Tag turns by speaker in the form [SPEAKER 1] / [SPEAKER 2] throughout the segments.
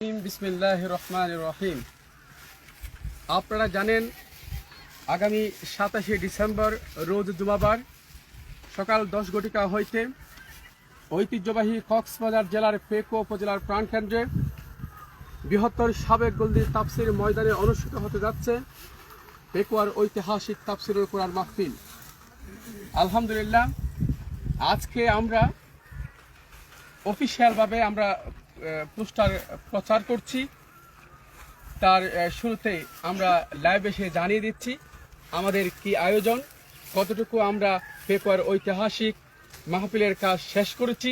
[SPEAKER 1] বিসমিল্লাহির রহমানির রহিম। আপনারা জানেন আগামী 27 ডিসেম্বর রোজ জুমাবার সকাল 10 ঘটিকা হইতে ঐতিহ্যবাহী কক্সবাজার জেলার পেকুয়া উপজেলার প্রাণকেন্দ্রে বৃহত্তর সাবেক গলদি তাফসির ময়দানে অনুষ্ঠিত হতে যাচ্ছে পেকুয়ার ঐতিহাসিক তাফসিরুল কোরআন মাহফিল। আলহামদুলিল্লাহ, আজকে আমরা অফিসিয়ালভাবে আমরা পোস্টার প্রচার করছি। তার শুরুতে আমরা লাইভ এসে জানিয়ে দিচ্ছি আমাদের কি আয়োজন, কতটুকু আমরা পেকুয়ার ঐতিহাসিক মাহফিলের কাজ শেষ করেছি,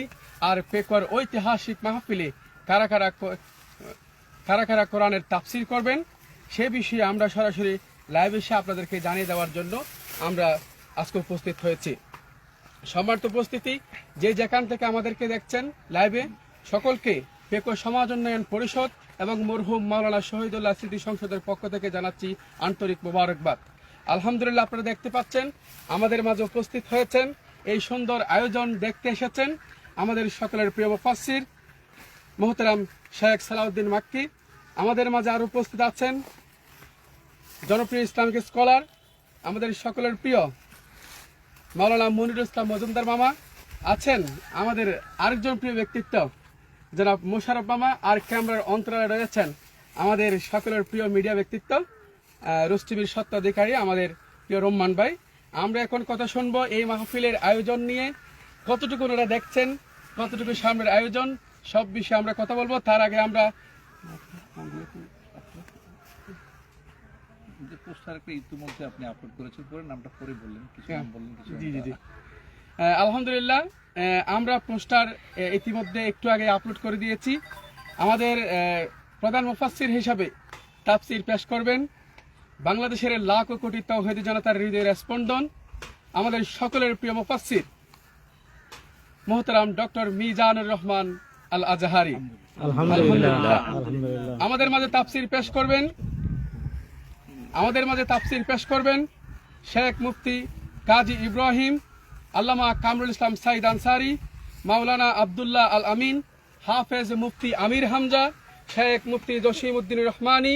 [SPEAKER 1] আর পেকুয়ার ঐতিহাসিক মাহফিলে কারা কারা কোরআনের তাফসির করবেন সে বিষয়ে আমরা সরাসরি লাইভ এসে আপনাদেরকে জানিয়ে দেওয়ার জন্য আমরা আজকে উপস্থিত হয়েছি। সম্মানিত উপস্থিতি, যে যেখান থেকে আমাদেরকে দেখছেন লাইভে, সকলকে পেকুয়া সমাজ উন্নয়ন পরিষদ এবং মরহুম মাওলানা শহীদুল্লাহ স্মৃতি সংসদের পক্ষ থেকে জানাচ্ছি আন্তরিক মোবারকবাদ। আলহামদুলিল্লাহ, আপনারা দেখতে পাচ্ছেন আমাদের মাঝে উপস্থিত হয়েছেন, এই সুন্দর আয়োজন দেখতে এসেছেন আমাদের সকলের প্রিয় মুফাসসির মোহতারাম শেখ সালাউদ্দিন মাক্কি। আমাদের মাঝে আরো উপস্থিত আছেন জনপ্রিয় ইসলামিক স্কলার আমাদের সকলের প্রিয় মাওলানা মনিরুল ইসলাম মজুমদার মামা আছেন, আমাদের আরেকজন প্রিয় ব্যক্তিত্ব জনাব মোশাররফ মামা, আর ক্যামেরার অন্তরালে রয়েছেন আমাদের সকলের প্রিয় মিডিয়া ব্যক্তিত্ব রুশ টিভির স্বত্বাধিকারী আমাদের প্রিয় রহমান ভাই। আমরা এখন কথা শুনবো এই মাহফিলের আয়োজন নিয়ে, কতটুকু ওনারা দেখছেন, কতটুকু সামনের আয়োজন, সব বিষয়ে আমরা কথা বলবো। তার আগে আমরা আলহামদুলিল্লাহ, আমরা পোস্টার ইতিমধ্যে একটু আগে আপলোড করে দিয়েছি। আমাদের প্রধান মুফাসসির হিসাবে তাফসির পেশ করবেন বাংলাদেশের লাখ ও কোটি তাওহীদি জনতার হৃদয়ের স্পন্দন আমাদের সকলের প্রিয় মুফাসসির মোহতারাম ডক্টর মিজানুর রহমান আল আজহারি। আলহামদুলিল্লাহ, আমাদের মাঝে তাফসির পেশ করবেন শেখ মুফতি কাজী ইব্রাহিম, আল্লামা কামরুল ইসলাম সাইদ আনসারি, মাওলানা আব্দুল্লাহ আল আমিন, হাফেজ মুফতি আমির হামজা, শেখ মুফতি জসিম উদ্দিন রহমানি,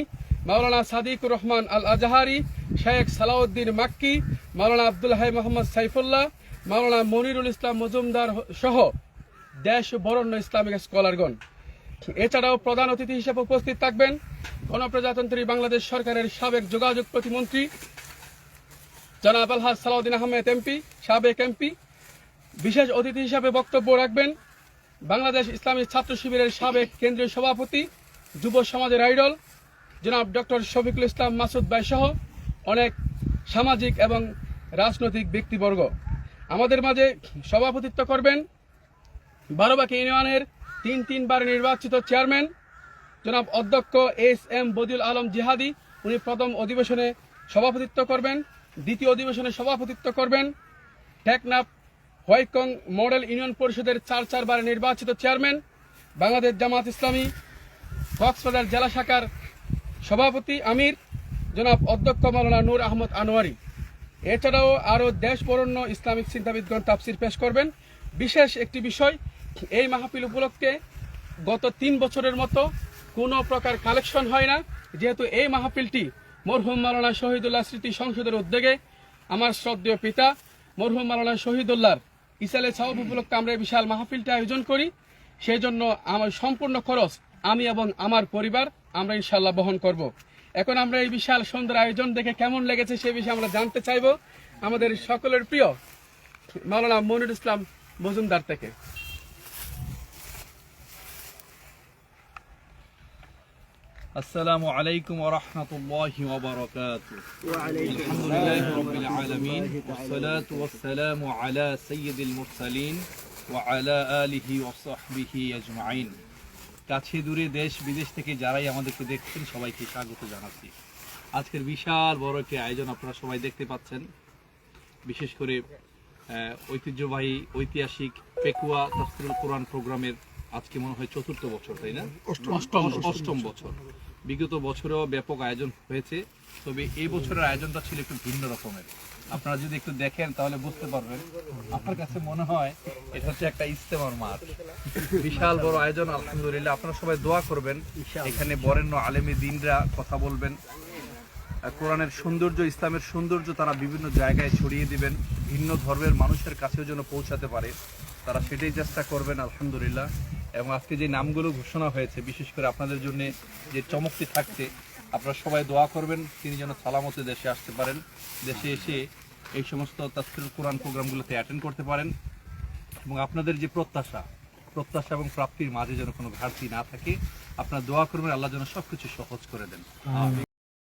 [SPEAKER 1] মাওলানা সাদিকুর রহমান আল আজহারি, শেখ সালাউদ্দিন মাক্কি, মাওলানা আব্দুল হাই মোহাম্মদ সাইফুল্লাহ, মাওলানা মনিরুল ইসলাম মজুমদার সহ দেশ বরেণ্য ইসলামিক স্কলারগণ। এছাড়াও প্রধান অতিথি হিসেবে উপস্থিত থাকবেন গণপ্রজাতন্ত্রী বাংলাদেশ সরকারের সাবেক যোগাযোগ প্রতিমন্ত্রী জনাব আলহাজ সালাউদ্দিন আহমেদ এমপি, সাবেক এমপি। বিশেষ অতিথি হিসাবে বক্তব্য রাখবেন বাংলাদেশ ইসলামী ছাত্র শিবিরের সাবেক কেন্দ্রীয় সভাপতি, যুব সমাজের আইডল জনাব ডক্টর শফিকুল ইসলাম মাসুদ ভাই সহ অনেক সামাজিক এবং রাজনৈতিক ব্যক্তিবর্গ। আমাদের মাঝে সভাপতিত্ব করবেন বারোবাকি ইউনিয়নের তিনবার নির্বাচিত চেয়ারম্যান জনাব অধ্যক্ষ এস এম বদিউল আলম জিহাদি। উনি প্রথম অধিবেশনে সভাপতিত্ব করবেন, দ্বিতীয় অধিবেশনে সভাপতিত্ব করবেন টেকনাফ হোয়াইকং মডেল ইউনিয়ন পরিষদের চারবার নির্বাচিত চেয়ারম্যান বাংলাদেশ জামাত ইসলামী কক্সবাজার জেলা শাখার সভাপতি আমির জনাব অধ্যক্ষ মাওলানা নূর আহমদ আনোয়ারি। এছাড়াও আরও দেশ বরেণ্য ইসলামিক চিন্তাবিদগণ তাফসির পেশ করবেন। বিশেষ একটি বিষয়, এই মাহফিল উপলক্ষে গত 3 বছরের মতো কোনো প্রকার কালেকশন হয় না, যেহেতু এই মাহফিলটি মরহুম মাওলানা শহীদুল্লাহ স্মৃতি সংসদের উদ্যোগে আমার শ্রদ্ধেয় পিতা মরহুম মাওলানা শহীদুল্লাহর ইসালে সাওয়াব উপলক্ষে আমরা এই বিশাল মাহফিলটি আয়োজন করি। সেই জন্য আমার সম্পূর্ণ খরচ আমি এবং আমার পরিবার আমরা ইনশাল্লাহ বহন করব। এখন আমরা এই বিশাল সুন্দর আয়োজন দেখে কেমন লেগেছে সে বিষয়ে আমরা জানতে চাইব আমাদের সকলের প্রিয় মাওলানা মনিরুল ইসলাম মজুমদার থেকে।
[SPEAKER 2] আসসালামু আলাইকুম ওয়া রাহমাতুল্লাহি ওয়া বারাকাতুহু। আলহামদুলিল্লাহি রাব্বিল আলামিন ওয়াস সালাতু ওয়াস সালামু আলা সাইয়্যিদিল মুরসালিন ওয়া আলা আলিহি ওয়া সাহবিহি আজমাইন। কাছে দূরে দেশ বিদেশ থেকে যারাই আমাদেরকে দেখছেন সবাইকে স্বাগত জানাচ্ছি। আজকের বিশাল বড় একটি আয়োজন আপনারা সবাই দেখতে পাচ্ছেন। বিশেষ করে ঐতিহ্যবাহী ঐতিহাসিক পেকুয়া তাফসিরুল কোরআন প্রোগ্রামের আজকে মনে হয় ৪র্থ বছর, তাই না? অষ্টম বছর। বিগত বছরেও ব্যাপক আয়োজন হয়েছে, তবে এই বছরের আয়োজনটা ছিল একটু ভিন্ন রকমের। আপনারা যদি একটু দেখেন তাহলে বুঝতে পারবেন। আমার কাছে মনে হয় এটা হচ্ছে একটা ইজতেমার মাঠ, বিশাল বড় আয়োজন। আলহামদুলিল্লাহ, আপনারা সবাই দোয়া করবেন। এখানে বরেণ্য আলেমী দিনরা কথা বলবেন, কোরআনের সৌন্দর্য, ইসলামের সৌন্দর্য তারা বিভিন্ন জায়গায় ছড়িয়ে দিবেন, ভিন্ন ধর্মের মানুষের কাছেও যেন পৌঁছাতে পারে, তারা সেটাই চেষ্টা করবেন। আলহামদুলিল্লাহ। এবং আজকে যে নামগুলো ঘোষণা হয়েছে, বিশেষ করে আপনাদের জন্য যে চমকটি থাকছে, আপনারা সবাই দোয়া করবেন তিনি যেন সালামতে দেশে আসতে পারেন, দেশে এসে এই সমস্ত তাফসীরুল কোরআন প্রোগ্রামগুলোতে অ্যাটেন্ড করতে পারেন। এবং আপনাদের যে প্রত্যাশা এবং প্রাপ্তির মাঝে যেন কোনো ঘাটতি না থাকে, আপনারা দোয়া করবেন আল্লাহ যেন সবকিছু সহজ করে দেন।